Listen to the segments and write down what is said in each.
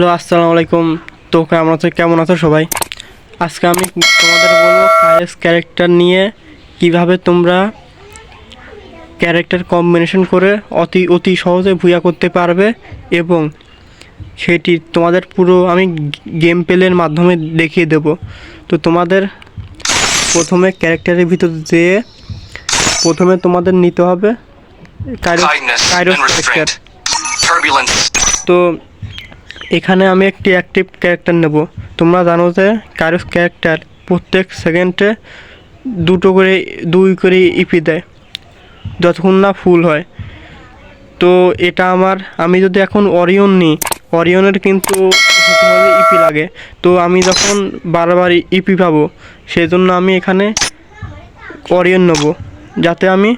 Hello, আসসালামু আলাইকুম। তো কেমন আছো সবাই? আজকে আমি তোমাদের বলবো কায়েস ক্যারেক্টার নিয়ে কিভাবে তোমরা ক্যারেক্টার কম্বিনেশন করে অতি সহজে ভুয়া করতে পারবে, এবং সেটি তোমাদের পুরো আমি গেম প্লের মাধ্যমে দেখিয়ে দেব। তো তোমাদের প্রথমে ক্যারেক্টারের ভিতর যেয়ে প্রথমে তোমাদের নিতে হবে কাইরোস ক্যারেক্টার। তো এখানে আমি একটি অ্যাক্টিভ ক্যারেক্টার নেব। তোমরা জানো যে কাইরোস ক্যারেক্টার প্রত্যেক সেকেন্ডে দুই করে ইপি দেয় যতক্ষণ না ফুল হয়। তো এটা আমি যদি এখন অরিয়ন নিই, অরিয়নের কিন্তু হতে হবে ইপি লাগে। তো আমি যখন বারবার ইপি পাবো, সেই জন্য আমি এখানে অরিয়ন নেব, যাতে আমি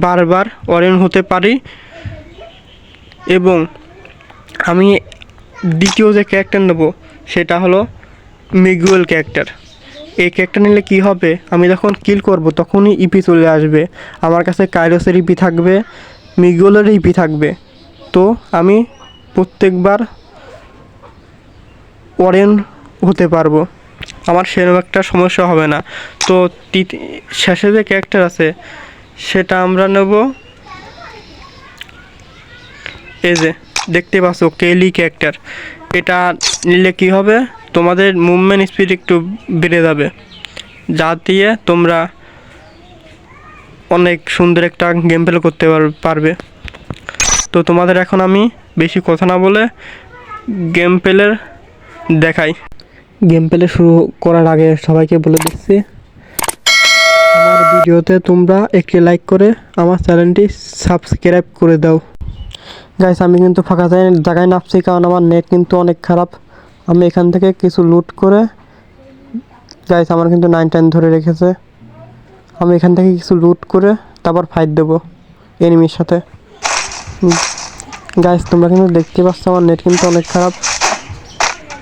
বারবার অরিয়ন হতে পারি। এবং আমি দ্বিতীয় যে ক্যারেক্টার নেব সেটা হলো মিগুয়েল ক্যারেক্টার। এই ক্যারেক্টার নিলে কী হবে, আমি যখন কিল করব তখনই ইপি চলে আসবে। আমার কাছে কাইরোসের ইপি থাকবে, মিগুয়েলের ইপি থাকবে। তো আমি প্রত্যেকবার অরেন হতে পারবো, আমার সেরকম একটা সমস্যা হবে না। তো শেষে যে ক্যারেক্টার আছে সেটা আমরা নেব, এই যে দেখতে পাচ্ছ কেলি ক্যারেক্টার। এটা নিলে কি হবে, তোমাদের মুভমেন্ট স্পিড একটু বেড়ে যাবে, যা দিয়ে তোমরা অনেক সুন্দর একটা গেম প্লে করতে পারবে। তো তোমাদের এখন আমি বেশি কথা না বলে গেম প্লের দেখাই। গেম প্লে শুরু করার আগে সবাইকে বলে দিচ্ছি, আমার ভিডিওতে তোমরা একটি লাইক করে আমার চ্যানেলটি সাবস্ক্রাইব করে দাও। গাইস, আমি কিন্তু ফাঁকা জায়গায় নামছি, কারণ আমার নেট কিন্তু অনেক খারাপ। আমি এখান থেকে কিছু লুট করে, গাইস আমার কিন্তু 9 ধরে রেখেছে, আমি এখান থেকে কিছু লুট করে তারপর ফাইট দেবো এনিমির সাথে। গাইস, তোমরা কিন্তু দেখতে পাচ্ছ আমার নেট কিন্তু অনেক খারাপ।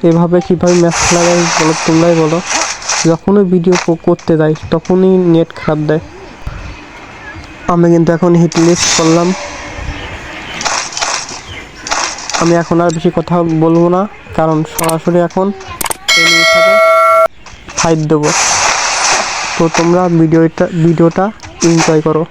এভাবে কীভাবে ম্যাচ খেলা যায় বলো, তোমরাই বলো। যখনই ভিডিও করতে যাই তখনই নেট খারাপ দেয়। আমি কিন্তু এখন হিট লিস্ট করলাম। আমি এখন আর বেশি কথা বলবো না, কারণ সরাসরি এখন এনিমির সাথে ফাইট দেবো। তো তোমরা ভিডিওটা এনজয় করো।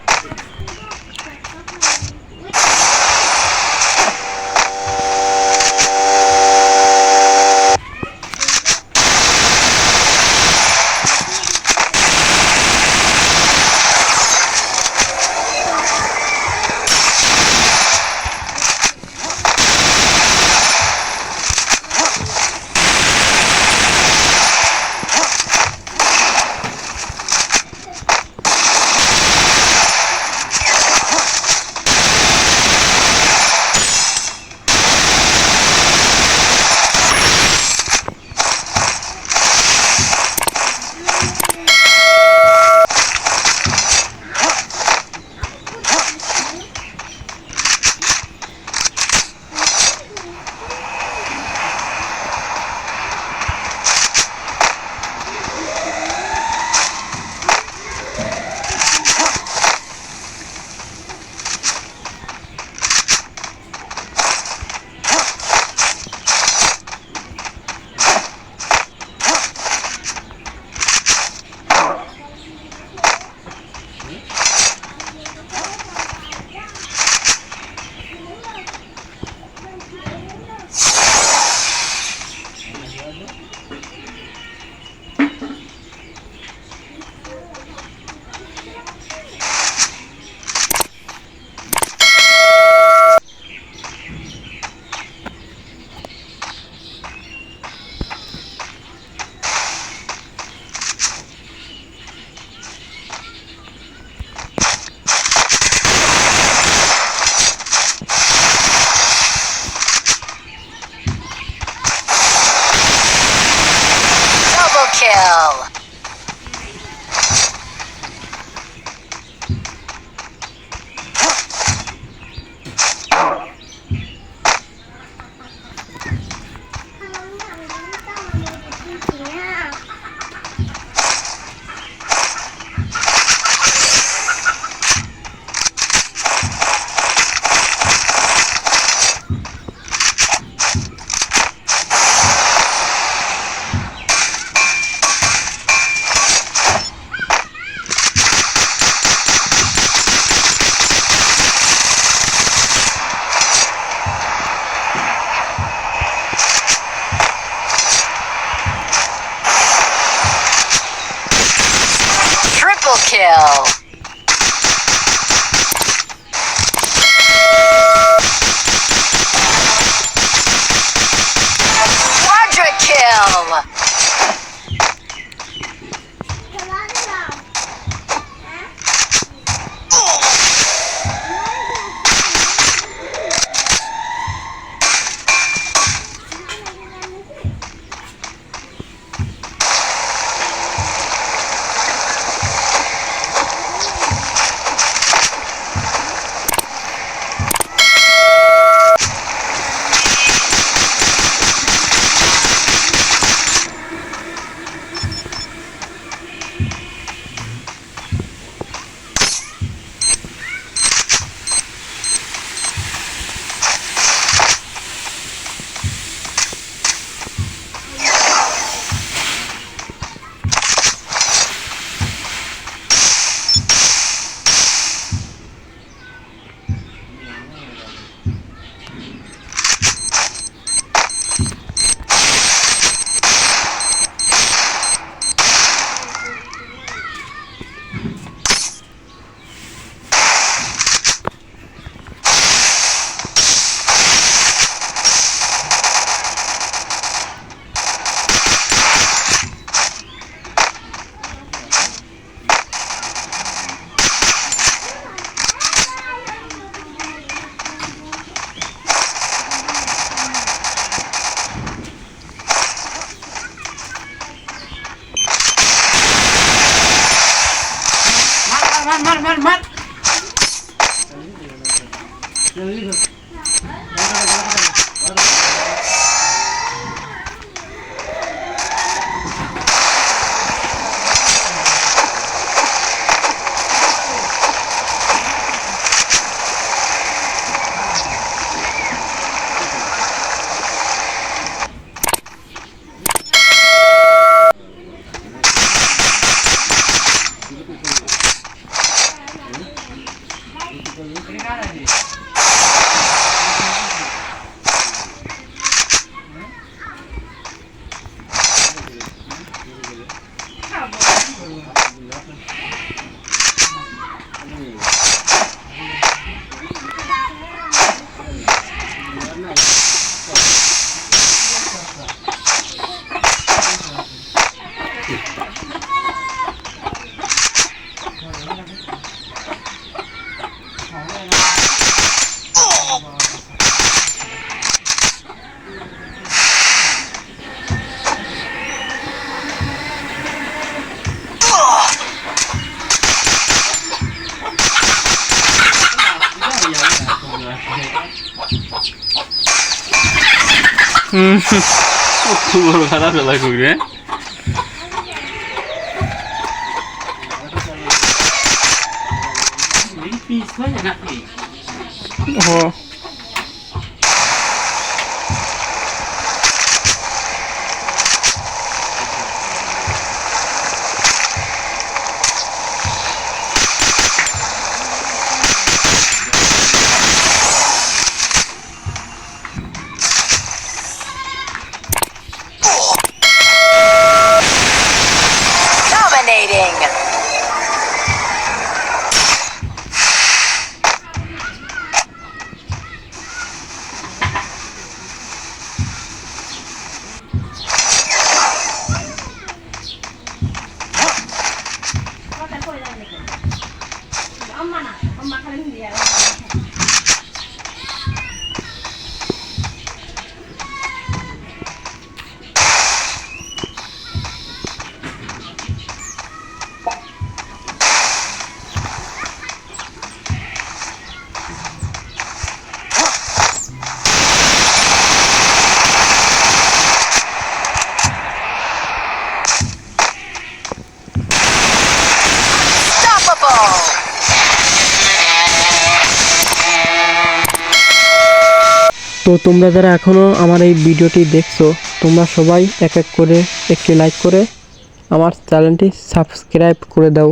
Kill. kill. Quadra kill. বড় খারাপ লাগবে পিস হয় নাকি ও Dominating. Unstoppable. তো তোমরা যারা এখনও আমার এই ভিডিওটি দেখছো তোমরা সবাই এক এক করে একটি লাইক করে আমার চ্যানেলটি সাবস্ক্রাইব করে দাও।